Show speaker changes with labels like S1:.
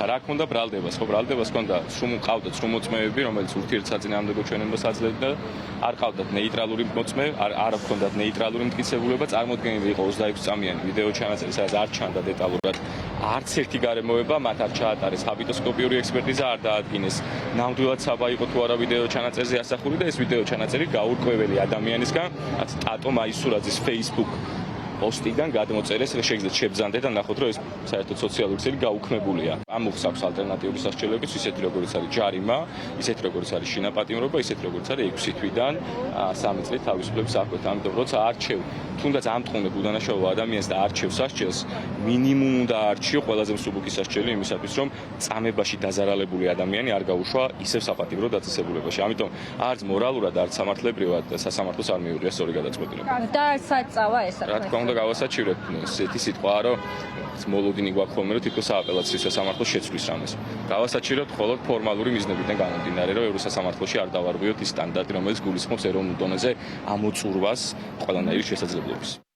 S1: რა ქონდა ბრალდებას, ხო ბრალდებას ქონდა სრულ ყავდათ სრულ მოწმეები, რომელიც ურთიერთსაწინააღმდეგო ჩვენებას აძლევდა, არ ყავდათ ნეიტრალური მოწმე, არ ჰქონდათ ნეიტრალური მტკიცებულება, წარმოდგენილი იყო 26 წამიანი ვიდეო ჩანაწერი, სადაც არ ჩანდა დეტალურად არც ერთი გარემოება, მათ არ ჩაატარეს ჰაბიტოსკოპიური ექსპერტიზა, არ დაადგინეს ნამდვილად საბა იყო თუ არა ვიდეო ჩანაწერზე ასახული და ეს ვიდეო ჩანაწერი გაურკვეველი ადამიანისგან, რაც ტატო მაისურაძის Facebook პოსტიდან გადმოწერეს, შეგიძლიათ შებრძანდეთ და ნახოთ, რომ ეს საერთოდ სოციალური ქსელი გაუქმებულია. ამოხს აქვს ალტერნატიული სასჯელებიც, ისეთი როგორც არის ჯარიმა, ისეთი როგორც არის შინაპატიმრობა, ისეთი როგორც არის 6 თვიდან 3 წლით თავისუფლების აღკვეთა. ამიტომ როცა არჩევ, თუნდაც ამტყუნებ უდანაშაულო ადამიანს და არჩევ სასჯელს, მინიმუმ უნდა არჩიო ყველაზე მსუბუქი სასჯელი იმისათვის, რომ წამებაში დაზარალებული ადამიანი არ გაუშვა ისევ საპატიმრო დაწესებულებაში. ამიტომ არც მორალურად, არც სამართლებრივად სასამართლოს არ მიუღია სწორი გადაწყვეტილება.
S2: და საერთოდ წავა ეს
S1: რა თქმა უნდა გავასაჩივრებ ესეთი სიტყვაა, რომ მოლოდინი გვაქვს ხოლმე, რომ თითქოს სააპელაციო სასამართლო შეცვლის რამეს. გავასაჩივრებ მხოლოდ ფორმალური მიზნებიდან გამომდინარე, რომ ევროსასამართლოში არ დავარღვიოთ ის სტანდარტი, რომელიც გულისხმობს ეროვნულ დონეზე ამოწურვას ყველანაირი შესაძლებლობის.